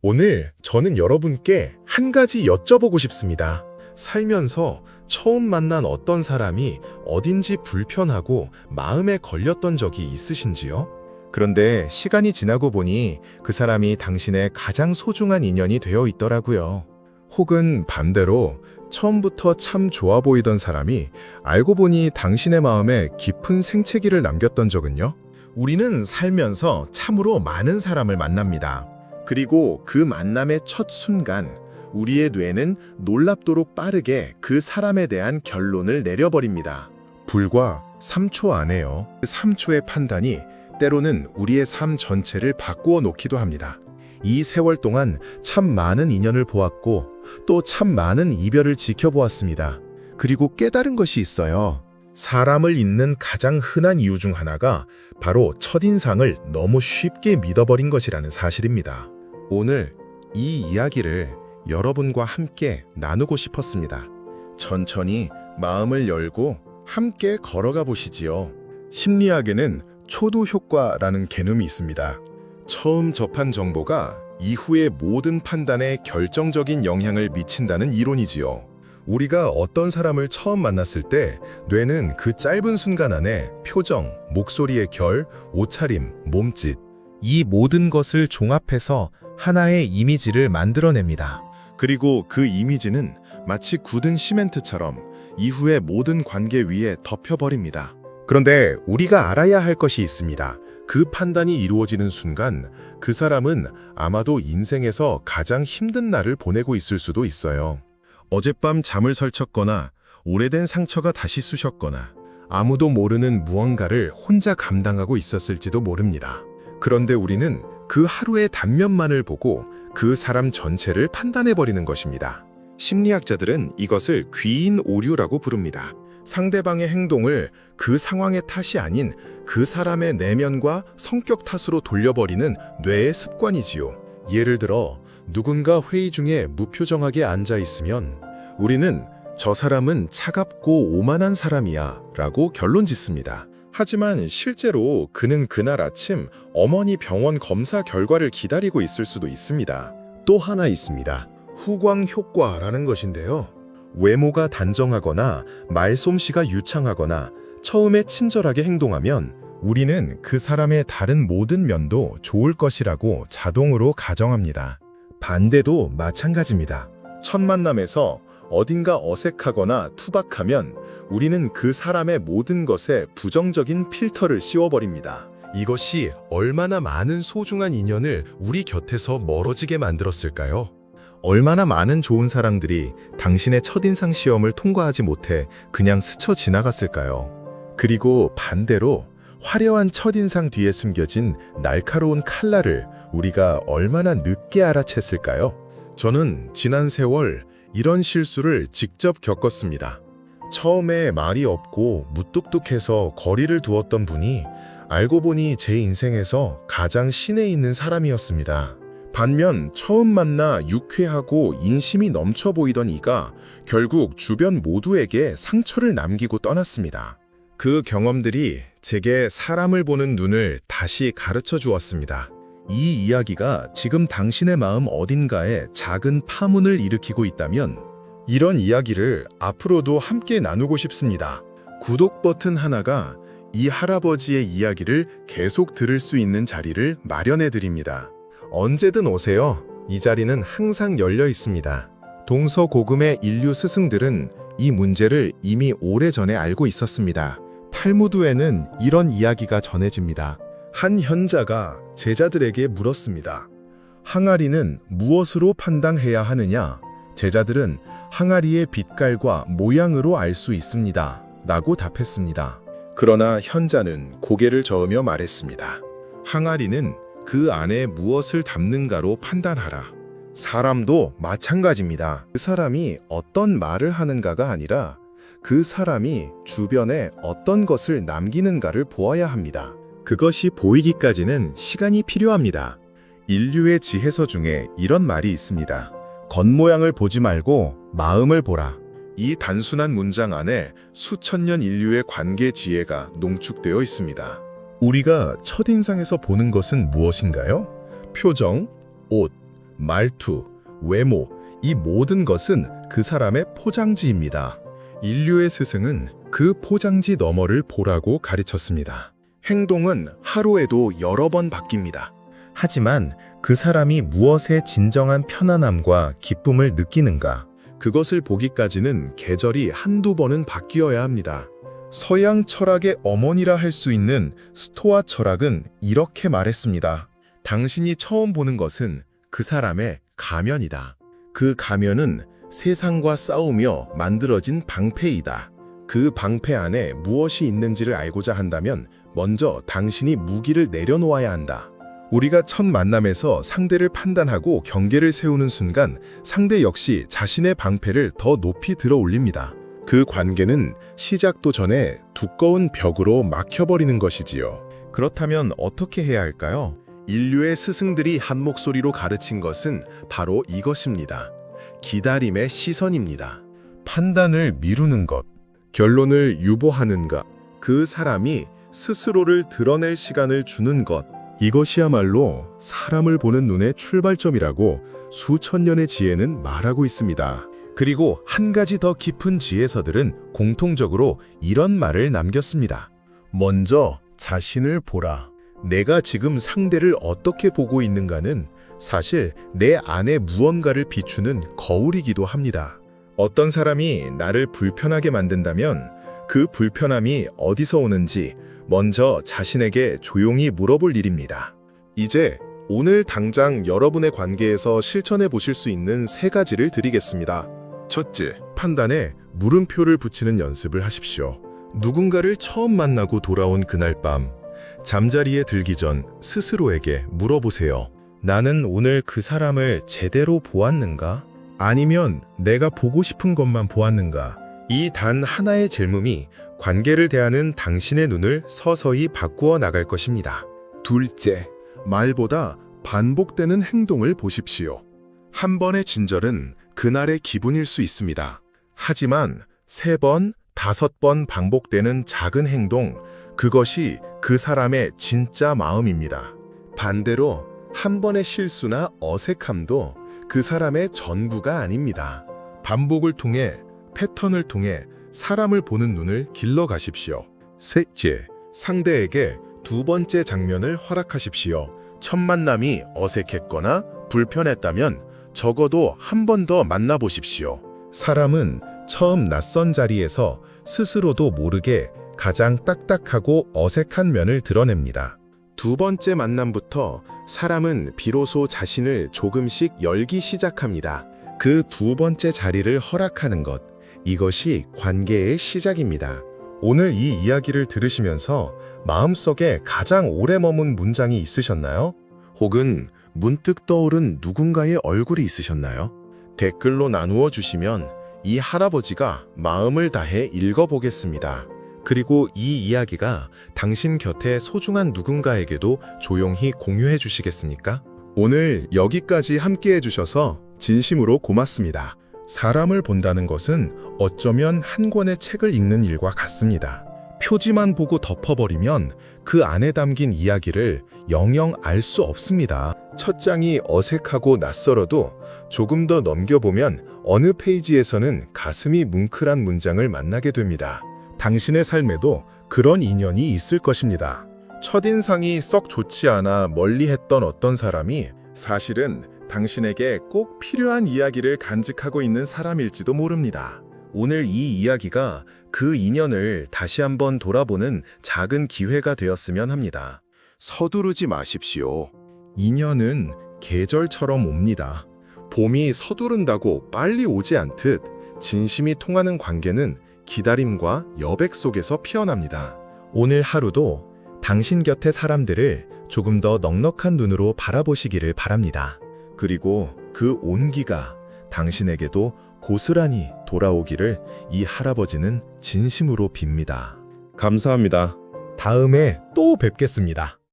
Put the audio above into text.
오늘 저는 여러분께 한 가지 여쭤보고 싶습니다. 살면서 처음 만난 어떤 사람이 어딘지 불편하고 마음에 걸렸던 적이 있으신지요? 그런데 시간이 지나고 보니 그 사람이 당신의 가장 소중한 인연이 되어 있더라고요. 혹은 반대로 처음부터 참 좋아 보이던 사람이 알고 보니 당신의 마음에 깊은 생채기를 남겼던 적은요? 우리는 살면서 참으로 많은 사람을 만납니다. 그리고 그 만남의 첫 순간 우리의 뇌는 놀랍도록 빠르게 그 사람에 대한 결론을 내려버립니다. 불과 3초 안에요. 그 3초의 판단이 때로는 우리의 삶 전체를 바꾸어 놓기도 합니다. 이 세월 동안 참 많은 인연을 보았고 또 참 많은 이별을 지켜보았습니다. 그리고 깨달은 것이 있어요. 사람을 잇는 가장 흔한 이유 중 하나가 바로 첫인상을 너무 쉽게 믿어버린 것이라는 사실입니다. 오늘 이 이야기를 여러분과 함께 나누고 싶었습니다. 천천히 마음을 열고 함께 걸어가 보시지요. 심리학에는 초두 효과라는 개념이 있습니다. 처음 접한 정보가 이후의 모든 판단에 결정적인 영향을 미친다는 이론이지요. 우리가 어떤 사람을 처음 만났을 때 뇌는 그 짧은 순간 안에 표정, 목소리의 결, 옷차림, 몸짓 이 모든 것을 종합해서 하나의 이미지를 만들어냅니다. 그리고 그 이미지는 마치 굳은 시멘트처럼 이후의 모든 관계 위에 덮여버립니다. 그런데 우리가 알아야 할 것이 있습니다. 그 판단이 이루어지는 순간 그 사람은 아마도 인생에서 가장 힘든 날을 보내고 있을 수도 있어요. 어젯밤 잠을 설쳤거나 오래된 상처가 다시 쑤셨거나 아무도 모르는 무언가를 혼자 감당하고 있었을지도 모릅니다. 그런데 우리는 그 하루의 단면만을 보고 그 사람 전체를 판단해버리는 것입니다. 심리학자들은 이것을 귀인 오류라고 부릅니다. 상대방의 행동을 그 상황의 탓이 아닌 그 사람의 내면과 성격 탓으로 돌려버리는 뇌의 습관이지요. 예를 들어 누군가 회의 중에 무표정하게 앉아 있으면 우리는 저 사람은 차갑고 오만한 사람이야 라고 결론 짓습니다. 하지만 실제로 그는 그날 아침 어머니 병원 검사 결과를 기다리고 있을 수도 있습니다. 또 하나 있습니다. 후광 효과라는 것인데요. 외모가 단정하거나 말솜씨가 유창하거나 처음에 친절하게 행동하면 우리는 그 사람의 다른 모든 면도 좋을 것이라고 자동으로 가정합니다. 반대도 마찬가지입니다. 첫 만남에서 어딘가 어색하거나 투박하면 우리는 그 사람의 모든 것에 부정적인 필터를 씌워버립니다. 이것이 얼마나 많은 소중한 인연을 우리 곁에서 멀어지게 만들었을까요? 얼마나 많은 좋은 사람들이 당신의 첫인상 시험을 통과하지 못해 그냥 스쳐 지나갔을까요? 그리고 반대로 화려한 첫인상 뒤에 숨겨진 날카로운 칼날을 우리가 얼마나 늦게 알아챘을까요? 저는 지난 세월 이런 실수를 직접 겪었습니다. 처음에 말이 없고 무뚝뚝해서 거리를 두었던 분이 알고 보니 제 인생에서 가장 신에 있는 사람이었습니다. 반면 처음 만나 유쾌하고 인심이 넘쳐 보이던 이가 결국 주변 모두에게 상처를 남기고 떠났습니다. 그 경험들이 제게 사람을 보는 눈을 다시 가르쳐 주었습니다. 이 이야기가 지금 당신의 마음 어딘가에 작은 파문을 일으키고 있다면 이런 이야기를 앞으로도 함께 나누고 싶습니다. 구독 버튼 하나가 이 할아버지의 이야기를 계속 들을 수 있는 자리를 마련해 드립니다. 언제든 오세요. 이 자리는 항상 열려 있습니다. 동서고금의 인류 스승들은 이 문제를 이미 오래전에 알고 있었습니다. 탈무드에는 이런 이야기가 전해집니다. 한 현자가 제자들에게 물었습니다. 항아리는 무엇으로 판단해야 하느냐? 제자들은 항아리의 빛깔과 모양으로 알 수 있습니다. 라고 답했습니다. 그러나 현자는 고개를 저으며 말했습니다. 항아리는 그 안에 무엇을 담는가로 판단하라. 사람도 마찬가지입니다. 그 사람이 어떤 말을 하는가가 아니라 그 사람이 주변에 어떤 것을 남기는가를 보아야 합니다. 그것이 보이기까지는 시간이 필요합니다. 인류의 지혜서 중에 이런 말이 있습니다. 겉모양을 보지 말고 마음을 보라. 이 단순한 문장 안에 수천 년 인류의 관계 지혜가 농축되어 있습니다. 우리가 첫인상에서 보는 것은 무엇인가요? 표정, 옷, 말투, 외모, 이 모든 것은 그 사람의 포장지입니다. 인류의 스승은 그 포장지 너머를 보라고 가르쳤습니다. 행동은 하루에도 여러 번 바뀝니다. 하지만 그 사람이 무엇에 진정한 편안함과 기쁨을 느끼는가, 그것을 보기까지는 계절이 한두 번은 바뀌어야 합니다. 서양 철학의 어머니라 할 수 있는 스토아 철학은 이렇게 말했습니다. 당신이 처음 보는 것은 그 사람의 가면이다. 그 가면은 세상과 싸우며 만들어진 방패이다. 그 방패 안에 무엇이 있는지를 알고자 한다면 먼저 당신이 무기를 내려놓아야 한다. 우리가 첫 만남에서 상대를 판단하고 경계를 세우는 순간 상대 역시 자신의 방패를 더 높이 들어 올립니다. 그 관계는 시작도 전에 두꺼운 벽으로 막혀버리는 것이지요. 그렇다면 어떻게 해야 할까요? 인류의 스승들이 한 목소리로 가르친 것은 바로 이것입니다. 기다림의 시선입니다. 판단을 미루는 것, 결론을 유보하는가, 그 사람이 스스로를 드러낼 시간을 주는 것, 이것이야말로 사람을 보는 눈의 출발점이라고 수천 년의 지혜는 말하고 있습니다. 그리고 한 가지 더 깊은 지혜서들은 공통적으로 이런 말을 남겼습니다. 먼저 자신을 보라. 내가 지금 상대를 어떻게 보고 있는가는 사실 내 안에 무언가를 비추는 거울이기도 합니다. 어떤 사람이 나를 불편하게 만든다면 그 불편함이 어디서 오는지 먼저 자신에게 조용히 물어볼 일입니다. 이제 오늘 당장 여러분의 관계에서 실천해 보실 수 있는 3가지를 드리겠습니다. 첫째, 판단에 물음표를 붙이는 연습을 하십시오. 누군가를 처음 만나고 돌아온 그날 밤, 잠자리에 들기 전 스스로에게 물어보세요. 나는 오늘 그 사람을 제대로 보았는가? 아니면 내가 보고 싶은 것만 보았는가? 이 단 하나의 질문이 관계를 대하는 당신의 눈을 서서히 바꾸어 나갈 것입니다. 둘째, 말보다 반복되는 행동을 보십시오. 한 번의 진절은 그날의 기분일 수 있습니다. 하지만 3번, 5번 반복되는 작은 행동, 그것이 그 사람의 진짜 마음입니다. 반대로 한 번의 실수나 어색함도 그 사람의 전부가 아닙니다. 반복을 통해, 패턴을 통해 사람을 보는 눈을 길러가십시오. 셋째, 상대에게 2번째 장면을 허락하십시오. 첫 만남이 어색했거나 불편했다면 적어도 한 번 더 만나보십시오. 사람은 처음 낯선 자리에서 스스로도 모르게 가장 딱딱하고 어색한 면을 드러냅니다. 2번째 만남부터 사람은 비로소 자신을 조금씩 열기 시작합니다. 그 2번째 자리를 허락하는 것, 이것이 관계의 시작입니다. 오늘 이 이야기를 들으시면서 마음속에 가장 오래 머문 문장이 있으셨나요? 혹은 문득 떠오른 누군가의 얼굴이 있으셨나요? 댓글로 나누어 주시면 이 할아버지가 마음을 다해 읽어보겠습니다. 그리고 이 이야기가 당신 곁에 소중한 누군가에게도 조용히 공유해 주시겠습니까? 오늘 여기까지 함께 해주셔서 진심으로 고맙습니다. 사람을 본다는 것은 어쩌면 한 권의 책을 읽는 일과 같습니다. 표지만 보고 덮어버리면 그 안에 담긴 이야기를 영영 알 수 없습니다. 첫 장이 어색하고 낯설어도 조금 더 넘겨보면 어느 페이지에서는 가슴이 뭉클한 문장을 만나게 됩니다. 당신의 삶에도 그런 인연이 있을 것입니다. 첫인상이 썩 좋지 않아 멀리했던 어떤 사람이 사실은 당신에게 꼭 필요한 이야기를 간직하고 있는 사람일지도 모릅니다. 오늘 이 이야기가 그 인연을 다시 한번 돌아보는 작은 기회가 되었으면 합니다. 서두르지 마십시오. 인연은 계절처럼 옵니다. 봄이 서두른다고 빨리 오지 않듯 진심이 통하는 관계는 기다림과 여백 속에서 피어납니다. 오늘 하루도 당신 곁의 사람들을 조금 더 넉넉한 눈으로 바라보시기를 바랍니다. 그리고 그 온기가 당신에게도 고스란히 돌아오기를 이 할아버지는 진심으로 빕니다. 감사합니다. 다음에 또 뵙겠습니다.